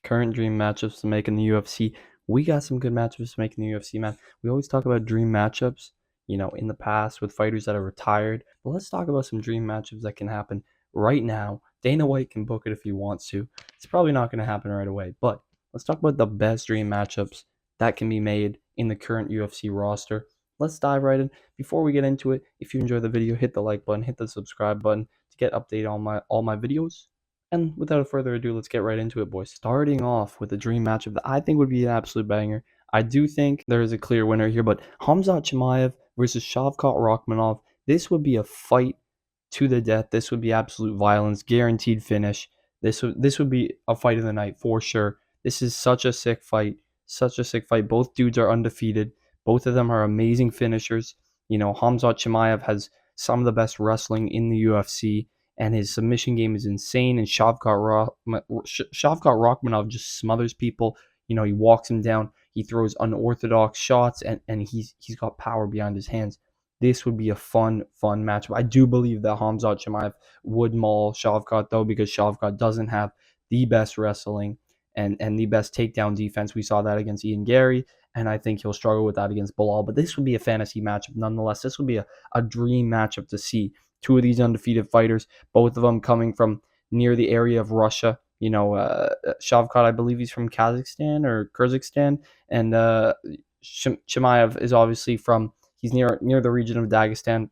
current dream matchups to make in the UFC. We got some good matchups to make in the UFC, man. We always talk about dream matchups, in the past with fighters that are retired. But let's talk about some dream matchups that can happen right now. Dana White can book it if he wants to. It's probably not going to happen right away, but let's talk about the best dream matchups that can be made in the current UFC roster. Let's dive right in. Before we get into it, if you enjoy the video, hit the like button, hit the subscribe button to get updated on all my videos. And without further ado, let's get right into it, boys. Starting off with a dream matchup that I think would be an absolute banger. I do think there is a clear winner here, but Hamzat Chimaev versus Shavkat Rakhmonov. This would be a fight to the death. This would be absolute violence, guaranteed finish. This would be a fight of the night for sure. This is such a sick fight. Such a sick fight. Both dudes are undefeated. Both of them are amazing finishers. Hamzat Chimaev has some of the best wrestling in the UFC, and his submission game is insane. And Shavkat Rakhmonov just smothers people. He walks him down. He throws unorthodox shots, and he's got power behind his hands. This would be a fun matchup. I do believe that Hamzat Chimaev would maul Shavkat, though, because Shavkat doesn't have the best wrestling and the best takedown defense. We saw that against Ian Gary, and I think he'll struggle with that against Bilal. But this would be a fantasy matchup nonetheless. This would be a dream matchup to see. Two of these undefeated fighters, both of them coming from near the area of Russia. Shavkat, I believe he's from Kazakhstan or Kyrgyzstan, and Chimaev is obviously he's near the region of Dagestan.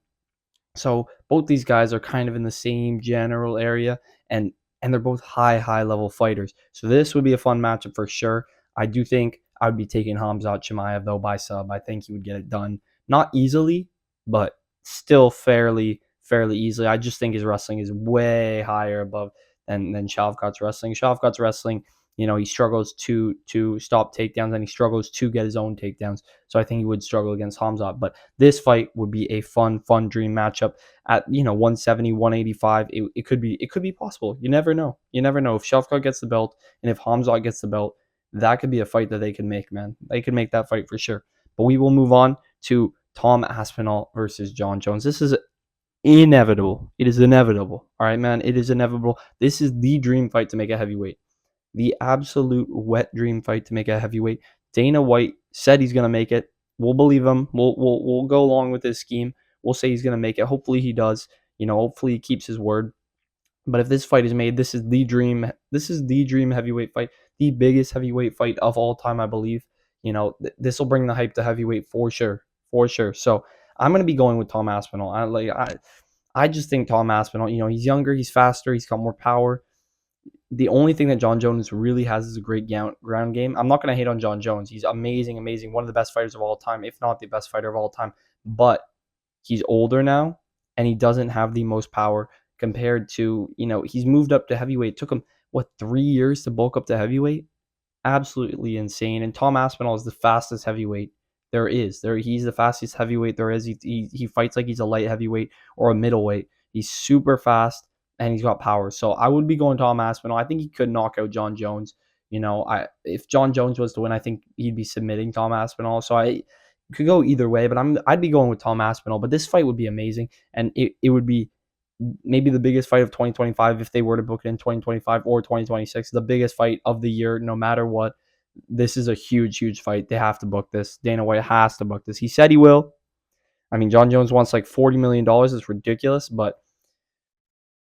So both these guys are kind of in the same general area, and they're both high level fighters. So this would be a fun matchup for sure. I do think I would be taking Hamzat Chimaev though by sub. I think he would get it done, not easily, but still fairly easily. I just think his wrestling is way higher above than Shavkat's wrestling. Shavkat's wrestling, he struggles to stop takedowns, and he struggles to get his own takedowns. So I think he would struggle against Hamzat. But this fight would be a fun dream matchup at 170, 185. It could be possible. You never know. You never know if Shavkat gets the belt and if Hamzat gets the belt. That could be a fight that they can make, man. They could make that fight for sure. But we will move on to Tom Aspinall versus John Jones. This is inevitable. It is inevitable. All right, man. It is inevitable. This is the dream fight to make a heavyweight. The absolute wet dream fight to make a heavyweight. Dana White said he's gonna make it. We'll believe him. We'll go along with his scheme. We'll say he's gonna make it. Hopefully he does. Hopefully he keeps his word. But if this fight is made, this is the dream. This is the dream heavyweight fight, the biggest heavyweight fight of all time, I believe. This will bring the hype to heavyweight for sure, for sure. So I'm gonna be going with Tom Aspinall. I just think Tom Aspinall. He's younger, he's faster, he's got more power. The only thing that John Jones really has is a great ground game. I'm not going to hate on John Jones. He's amazing. One of the best fighters of all time, if not the best fighter of all time. But he's older now, and he doesn't have the most power compared to, he's moved up to heavyweight. It took him, 3 years to bulk up to heavyweight? Absolutely insane. And Tom Aspinall is the fastest heavyweight there is. He's the fastest heavyweight there is. He fights like he's a light heavyweight or a middleweight. He's super fast, and he's got power. So I would be going Tom Aspinall. I think he could knock out John Jones. If John Jones was to win, I think he'd be submitting Tom Aspinall. So I could go either way, but I'd be going with Tom Aspinall. But this fight would be amazing, and it would be maybe the biggest fight of 2025 if they were to book it in 2025 or 2026. The biggest fight of the year, no matter what. This is a huge fight. They have to book this. Dana White has to book this. He said he will. I mean, John Jones wants like $40 million. It's ridiculous, but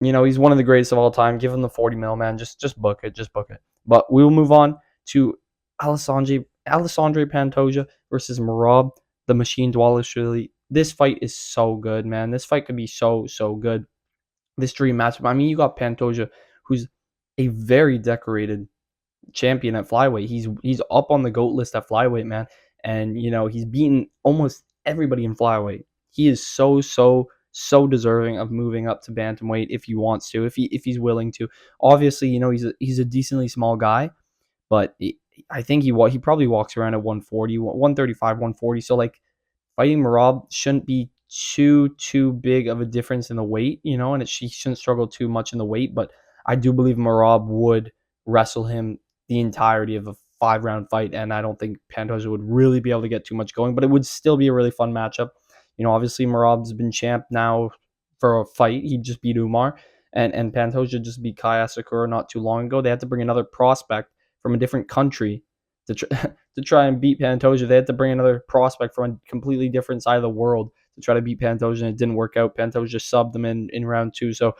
he's one of the greatest of all time. Give him the 40 mil, man. Just book it. Just book it. But we will move on to Alessandre Pantoja versus Merab the Machine Dvalishvili. This fight is so good, man. This fight could be so good. This dream matchup. I mean, you got Pantoja, who's a very decorated champion at flyweight. He's up on the GOAT list at flyweight, man. And he's beaten almost everybody in flyweight. He is so deserving of moving up to bantamweight if he wants to, if he's willing to. Obviously, he's a decently small guy, but I think he probably walks around at 140, 135, 140. So like fighting Merab shouldn't be too big of a difference in the weight, and he shouldn't struggle too much in the weight. But I do believe Merab would wrestle him the entirety of a 5-round fight, and I don't think Pantoja would really be able to get too much going, but it would still be a really fun matchup. Obviously Merab's been champ now for a fight. He just beat Umar, and Pantoja just beat Kai Asakura not too long ago. They had to bring another prospect from a different country to to try and beat Pantoja. They had to bring another prospect from a completely different side of the world to try to beat Pantoja, and it didn't work out. Pantoja just subbed them in round two. So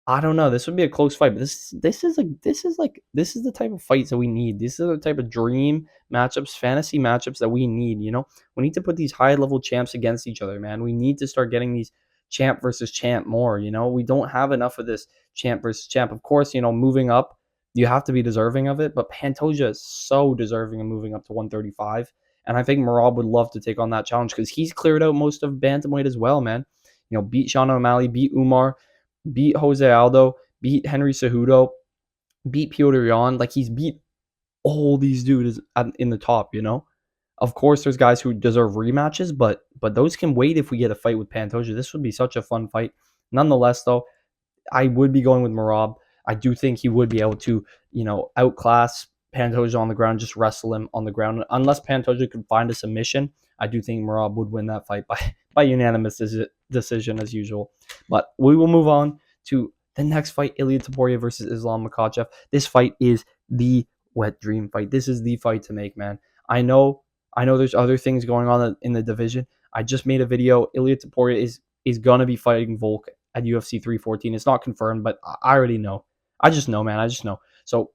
I don't know. This would be a close fight, but this is the type of fights that we need. These are the type of dream matchups, fantasy matchups that we need. We need to put these high level champs against each other, man. We need to start getting these champ versus champ more. We don't have enough of this champ versus champ. Of course, moving up, you have to be deserving of it. But Pantoja is so deserving of moving up to 135, and I think Merab would love to take on that challenge because he's cleared out most of bantamweight as well, man. Beat Sean O'Malley, beat Umar, beat Jose Aldo, beat Henry Cejudo, beat Piotr Jan. Like he's beat all these dudes in the top. Of course, there's guys who deserve rematches, but those can wait if we get a fight with Pantoja. This would be such a fun fight. Nonetheless, though, I would be going with Merab. I do think he would be able to, outclass Pantoja on the ground, just wrestle him on the ground. Unless Pantoja could find a submission, I do think Merab would win that fight by unanimous decision as usual. But we will move on to the next fight, Ilia Topuria versus Islam Makhachev. This fight is the wet dream fight. This is the fight to make, man. I know there's other things going on in the division. I just made a video. Ilia Topuria is gonna be fighting Volk at UFC 314. It's not confirmed, but I already know. I just know, man. I just know. So,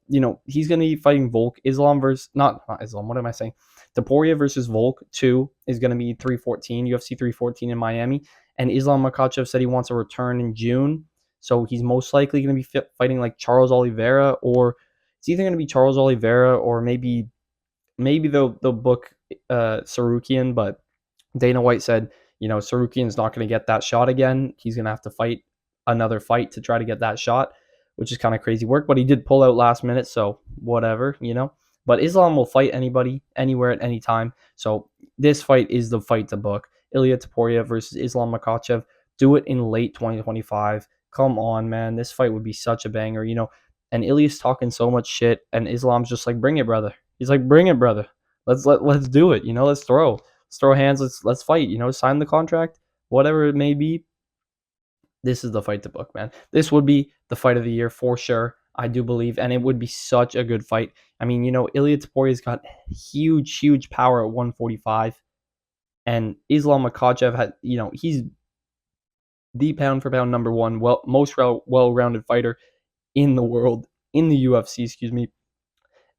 he's going to be fighting Volk. Islam versus, not Islam, what am I saying? Topuria versus Volk 2 is going to be 314, UFC 314 in Miami. And Islam Makhachev said he wants a return in June. So he's most likely going to be fighting like Charles Oliveira, or it's either going to be Charles Oliveira or maybe they'll book Sarukian, but Dana White said, Sarukian's not going to get that shot again. He's going to have to fight another fight to try to get that shot, which is kind of crazy work. But he did pull out last minute, so whatever. But Islam will fight anybody, anywhere, at any time. So this fight is the fight to book. Ilia Topuria versus Islam Makhachev. Do it in late 2025. Come on, man. This fight would be such a banger, And Ilia's talking so much shit, and Islam's just like, bring it, brother. He's like, bring it, brother. Let's do it. Let's throw hands. Let's fight. Sign the contract, whatever it may be. This is the fight to book, man. This would be the fight of the year for sure. I do believe, and it would be such a good fight. I mean, Ilia Topuria's got huge power at 145, and Islam Makhachev had, he's the pound for pound number one, most well-rounded fighter in the world, in the UFC, excuse me.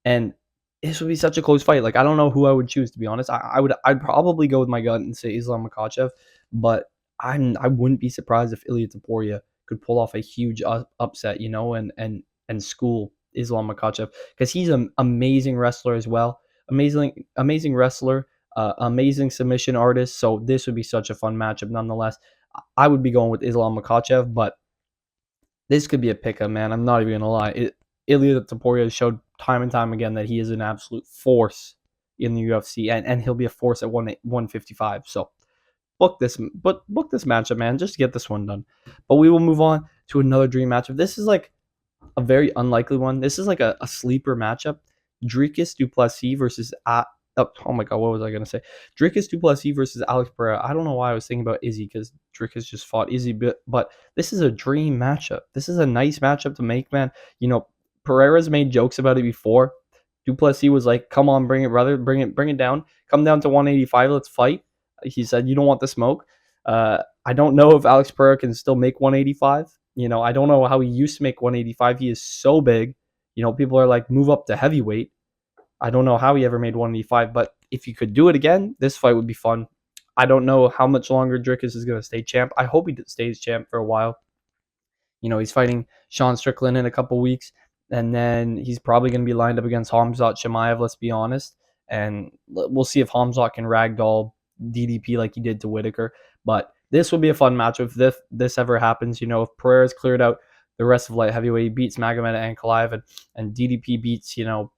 And this would be such a close fight. Like, I don't know who I would choose, to be honest. I'd probably go with my gut and say Islam Makhachev, but I wouldn't be surprised if Ilia Topuria could pull off a huge upset, and school Islam Makhachev, because he's an amazing wrestler as well. Amazing wrestler, amazing submission artist. So this would be such a fun matchup. Nonetheless, I would be going with Islam Makhachev, but this could be a pick-up, man. I'm not even gonna lie. Ilia Topuria showed time and time again that he is an absolute force in the UFC, and he'll be a force at 155. So book this matchup, man. Just get this one done. But we will move on to another dream matchup. This is like a very unlikely one. This is like a sleeper matchup. Dricus du Plessis versus oh my god, what was I gonna say? Dricus du Plessis versus Alex Pereira. I don't know why I was thinking about Izzy, because Dricus just fought Izzy, but this is a dream matchup. This is a nice matchup to make, man. Pereira's made jokes about it before. Du Plessis was like, "Come on, bring it, brother. Bring it down. Come down to 185. Let's fight." He said, "You don't want the smoke." I don't know if Alex Pereira can still make 185. I don't know how he used to make 185. He is so big. People are like, move up to heavyweight. I don't know how he ever made 185, but if he could do it again, this fight would be fun. I don't know how much longer Dricus is going to stay champ. I hope he stays champ for a while. He's fighting Sean Strickland in a couple weeks, and then he's probably going to be lined up against Khamzat Chimaev, let's be honest. And we'll see if Khamzat can ragdoll DDP like he did to Whitaker. But this would be a fun match if this ever happens. If Pereira's cleared out the rest of light heavyweight, he beats Magomed Ankalaev, and DDP beats,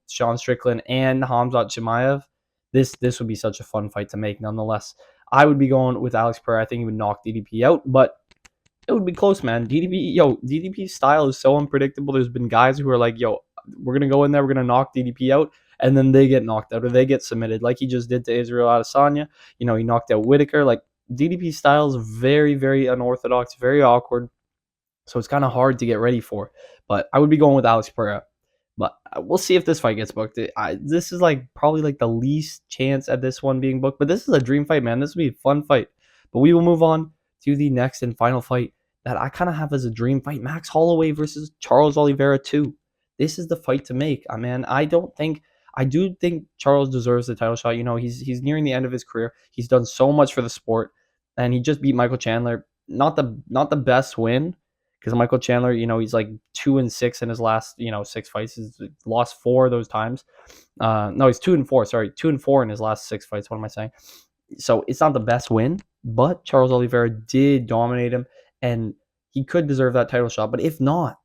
Sean Strickland and Khamzat Chimaev. This would be such a fun fight to make. Nonetheless, I would be going with Alex Pereira. I think he would knock DDP out, but it would be close, man. DDP's style is so unpredictable. There's been guys who are like, we're gonna go in there, we're gonna knock DDP out, and then they get knocked out or they get submitted, like he just did to Israel Adesanya. He knocked out Whitaker. Like, DDP's style is very, very unorthodox, very awkward. So it's kind of hard to get ready for. But I would be going with Alex Pereira. But we'll see if this fight gets booked. This is like probably like the least chance at this one being booked. But this is a dream fight, man. This will be a fun fight. But we will move on to the next and final fight that I kind of have as a dream fight: Max Holloway versus Charles Oliveira 2. This is the fight to make. Man, I do think Charles deserves the title shot. He's nearing the end of his career. He's done so much for the sport, and he just beat Michael Chandler. Not the best win, because Michael Chandler, he's like 2-6 in his last, 6 fights. He's lost 4 of those times. No, he's 2-4. Sorry, 2-4 in his last 6 fights. What am I saying? So it's not the best win, but Charles Oliveira did dominate him, and he could deserve that title shot. But if not,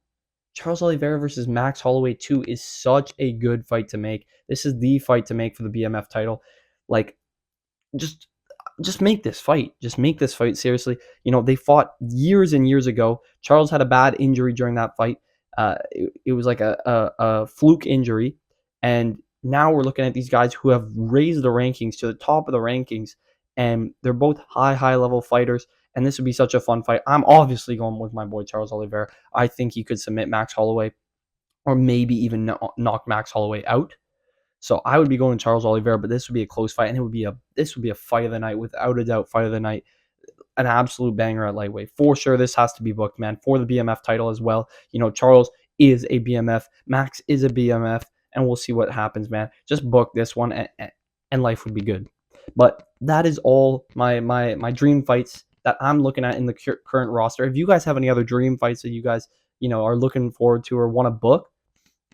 Charles Oliveira versus Max Holloway 2 is such a good fight to make. This is the fight to make for the BMF title. Like, just just make this fight. Just make this fight, seriously. They fought years and years ago. Charles had a bad injury during that fight. It was like a fluke injury. And now we're looking at these guys who have raised the rankings to the top of the rankings. And they're both high level fighters. And this would be such a fun fight. I'm obviously going with my boy Charles Oliveira. I think he could submit Max Holloway, or maybe even knock Max Holloway out. So I would be going Charles Oliveira, but this would be a close fight, and this would be a fight of the night, without a doubt, fight of the night, an absolute banger at lightweight for sure. This has to be booked, man, for the BMF title as well. Charles is a BMF, Max is a BMF, and we'll see what happens, man. Just book this one, and life would be good. But that is all my dream fights that I'm looking at in the current roster. If you guys have any other dream fights that you guys are looking forward to or want to book,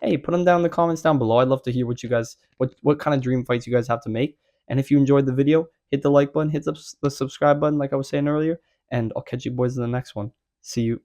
hey, put them down in the comments down below. I'd love to hear what kind of dream fights you guys have to make. And if you enjoyed the video, hit the like button, hit the subscribe button like I was saying earlier, and I'll catch you boys in the next one. See you.